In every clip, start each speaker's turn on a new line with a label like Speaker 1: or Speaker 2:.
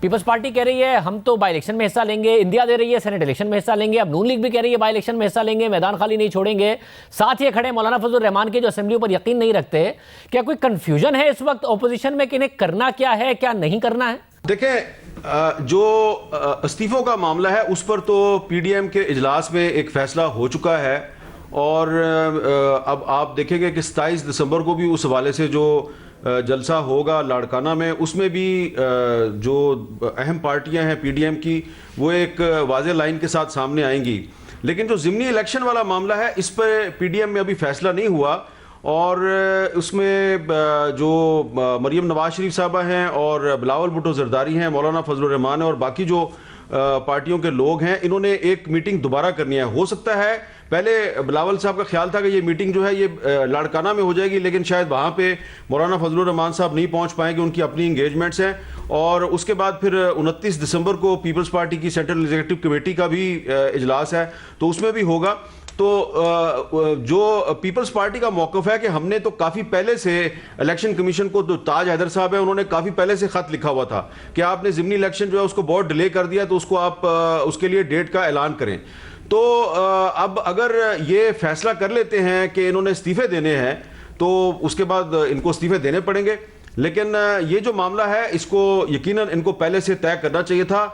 Speaker 1: Peoples party कह रही है हम तो बाई इलेक्शन में हिस्सा लेंगे, इंडिया दे रही है सेनेट इलेक्शन में हिस्सा लेंगे, अब नून लीग भी कह रही है बाई इलेक्शन में हिस्सा लेंगे, मैदान खाली नहीं छोड़ेंगे। साथ ही खड़े मौलाना फजलुर रहमान के जो असेंबली पर यकीन नहीं रखते। क्या कोई कंफ्यूजन है इस वक्त ऑपोजिशन में कि इन्हें करना क्या है, क्या नहीं करना है?
Speaker 2: देखें, जो इस्तीफों का मामला है उस पर तो पीडीएम के इजलास में एक फैसला हो चुका है और अब आप देखेंगे कि 27 दिसंबर को भी उस हवाले से जो जलसा होगा लाड़काना में, उसमें भी जो अहम पार्टियां हैं पीडीएम की वो एक वाज़े लाइन के साथ सामने आएंगी। लेकिन जो ज़िमनी इलेक्शन वाला मामला है इस पर पीडीएम में अभी फैसला नहीं हुआ और उसमें जो मरियम नवाज शरीफ साहबा हैं और बिलावल भुट्टो जरदारी हैं, मौलाना फजलुर रहमान है और बाकी जो पार्टियों के लोग हैं, इन्होंने एक मीटिंग दोबारा करनी है। हो सकता है पहले बिलावल साहब का ख्याल था कि ये मीटिंग जो है ये लाड़काना में हो जाएगी, लेकिन शायद वहाँ पे मौलाना फजलुर रहमान साहब नहीं पहुँच पाएंगे, उनकी अपनी इंगेजमेंट्स हैं। और उसके बाद फिर 29 दिसंबर को पीपल्स पार्टी की सेंट्रल एग्जीक्यूटिव कमेटी का भी इजलास है, तो उसमें भी होगा। तो जो पीपल्स पार्टी का मौक़िफ़ है कि हमने तो काफ़ी पहले से इलेक्शन कमीशन को, तो ताज हैदर साहब है, उन्होंने काफ़ी पहले से ख़त लिखा हुआ था कि आपने ज़िमनी इलेक्शन जो है उसको बहुत डिले कर दिया, तो उसको आप उसके लिए डेट का ऐलान करें। तो अब अगर ये फैसला कर लेते हैं कि इन्होंने इस्तीफ़े देने हैं तो उसके बाद इनको इस्तीफ़े देने पड़ेंगे। लेकिन ये जो मामला है इसको यकीनन इनको पहले से तय करना चाहिए था।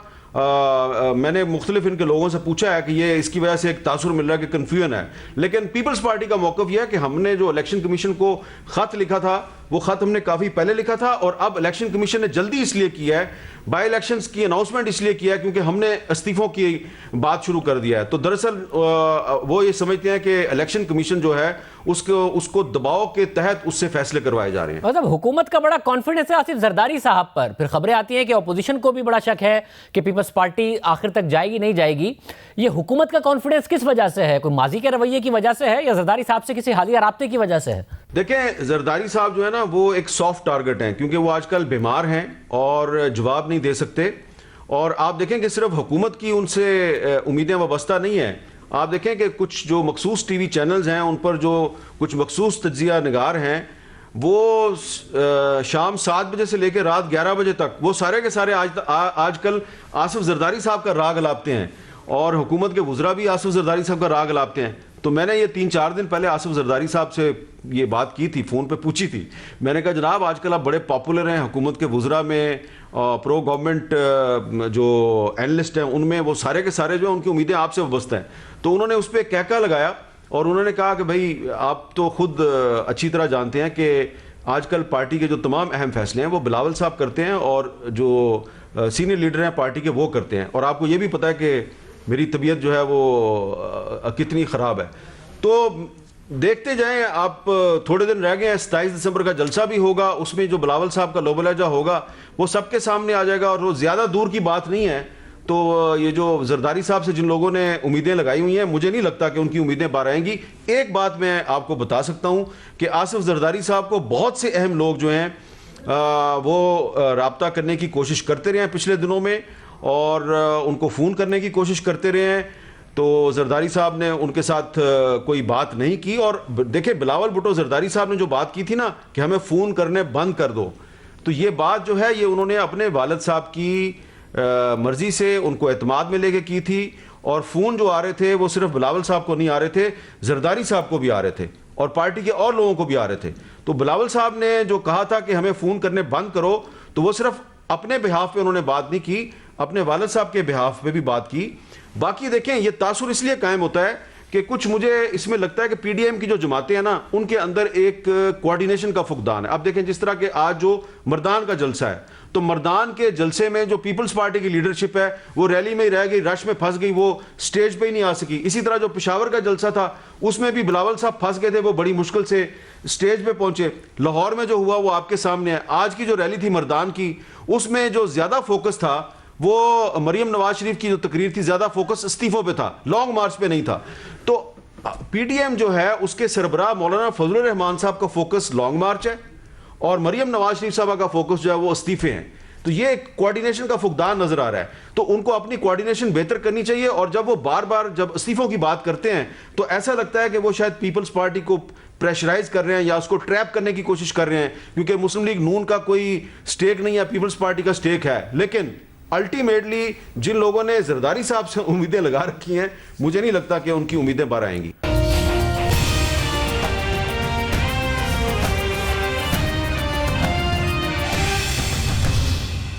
Speaker 2: मैंने मुख्तलिफ इनके लोगों से पूछा है कि ये इसकी वजह से एक तासुर मिल रहा है कि कन्फ्यूजन है, लेकिन पीपल्स पार्टी का मौक़िफ़ यह है कि हमने जो इलेक्शन कमीशन को ख़त लिखा था वो ख़त हमने काफ़ी पहले लिखा था और अब इलेक्शन कमीशन ने जल्दी इसलिए किया है, बाई इलेक्शंस की अनाउंसमेंट इसलिए किया है क्योंकि हमने इस्तीफ़ों की बात शुरू कर दिया है। तो दरअसल वो ये समझते हैं कि इलेक्शन कमीशन जो है उसको दबाव के तहत उससे फैसले करवाए जा रहे हैं।
Speaker 1: मतलब हुकूमत का बड़ा कॉन्फिडेंस है आसिफ जरदारी साहब पर, फिर खबरें आती हैं कि अपोजिशन को भी बड़ा शक है कि पीपल्स पार्टी आखिर तक जाएगी नहीं जाएगी। ये हुकूमत का कॉन्फिडेंस किस वजह से है? कोई माजी के रवैये की वजह से है या जरदारी साहब से किसी हालिया राब्ते की वजह से है?
Speaker 2: देखें, जरदारी साहब जो है ना वो एक सॉफ्ट टारगेट हैं क्योंकि वो आजकल बीमार हैं और जवाब नहीं दे सकते। और आप देखें कि सिर्फ हुकूमत की उनसे उम्मीदें वाबस्ता नहीं है। आप देखें कि कुछ जो मखसूस टीवी चैनल्स हैं उन पर जो कुछ मखसूस तज्जिया निगार हैं वो शाम 7 बजे से लेकर रात 11 बजे तक वो सारे के सारे आजकल आसिफ जरदारी साहब का राग अलापते हैं और हुकूमत के वज़रा भी आसिफ जरदारी साहब का राग अलापते हैं। तो मैंने ये 3-4 दिन पहले आसिफ जरदारी साहब से ये बात की थी, फ़ोन पे पूछी थी। मैंने कहा जनाब आजकल आप बड़े पॉपुलर हैं हुकूमत के वज़रा में, प्रो गवर्नमेंट जो एनालिस्ट हैं उनमें, वो सारे के सारे जो हैं उनकी उम्मीदें आपसे वाबस्ता हैं। तो उन्होंने उस पर कहका लगाया और उन्होंने कहा कि भाई आप तो खुद अच्छी तरह जानते हैं कि आजकल पार्टी के जो तमाम अहम फैसले हैं वो बिलावल साहब करते हैं और जो सीनियर लीडर हैं पार्टी के वो करते हैं, और आपको ये भी पता है कि मेरी तबीयत जो है वो कितनी ख़राब है। तो देखते जाएं आप, थोड़े दिन रह गए हैं, 27 दिसंबर का जलसा भी होगा, उसमें जो बिलावल साहब का लोबो लहजा होगा वो सबके सामने आ जाएगा और वो ज़्यादा दूर की बात नहीं है। तो ये जो जरदारी साहब से जिन लोगों ने उम्मीदें लगाई हुई हैं, मुझे नहीं लगता कि उनकी उम्मीदें बाहर आएंगी। एक बात मैं आपको बता सकता हूं कि आसिफ जरदारी साहब को बहुत से अहम लोग जो हैं वो राब्ता करने की कोशिश करते रहे हैं पिछले दिनों में और उनको फ़ोन करने की कोशिश करते रहे हैं। तो जरदारी साहब ने उनके साथ कोई बात नहीं की। और देखिए, बिलावल भुट्टो जरदारी साहब ने जो बात की थी ना कि हमें फ़ोन करने बंद कर दो, तो ये बात जो है ये उन्होंने अपने वालिद साहब की मर्जी से उनको एतमाद में लेके की थी। और फ़ोन जो आ रहे थे वो सिर्फ बिलावल साहब को नहीं आ रहे थे, जरदारी साहब को भी आ रहे थे और पार्टी के और लोगों को भी आ रहे थे। तो बिलावल साहब ने जो कहा था कि हमें फ़ोन करने बंद करो, तो वो सिर्फ अपने बिहाफ पे उन्होंने बात नहीं की, अपने वालिद साहब के बिहाफ पे भी बात की। बाकी देखें, ये तासुर इसलिए कायम होता है कि कुछ मुझे इसमें लगता है कि पीडीएम की जो जमातें हैं ना उनके अंदर एक कोऑर्डिनेशन का फुकदान है। अब देखें जिस तरह के आज जो मर्दान का जलसा है, तो मर्दान के जलसे में जो पीपल्स पार्टी की लीडरशिप है वो रैली में ही रह गई, रश में फंस गई, वो स्टेज पे ही नहीं आ सकी। इसी तरह जो पेशावर का जलसा था उसमें भी बिलावल साहब फंस गए थे, वो बड़ी मुश्किल से स्टेज पे पहुंचे। लाहौर में जो हुआ वो आपके सामने है। आज की जो रैली थी मर्दान की, उसमें जो ज्यादा फोकस था वो मरियम नवाज शरीफ की जो तकरीर थी, ज्यादा फोकस इस्तीफों पे था, लॉन्ग मार्च पे नहीं था। तो पीडीएम जो है उसके सरबराह मौलाना फजलुर रहमान साहब का फोकस लॉन्ग मार्च है और मरियम नवाज शरीफ साहब का फोकस जो है वो इस्तीफे हैं। तो ये कोऑर्डिनेशन का फुकदान नजर आ रहा है। तो उनको अपनी कोऑर्डिनेशन बेहतर करनी चाहिए। और जब वो बार बार जब इस्तीफों की बात करते हैं तो ऐसा लगता है कि वो शायद पीपल्स पार्टी को प्रेशराइज कर रहे हैं या उसको ट्रैप करने की कोशिश कर रहे हैं, क्योंकि मुस्लिम लीग नून का कोई स्टेक नहीं है, पीपल्स पार्टी का स्टेक है। लेकिन अल्टीमेटली जिन लोगों ने जरदारी साहब से उम्मीदें लगा रखी हैं, मुझे नहीं लगता कि उनकी उम्मीदें बाहर आएंगी।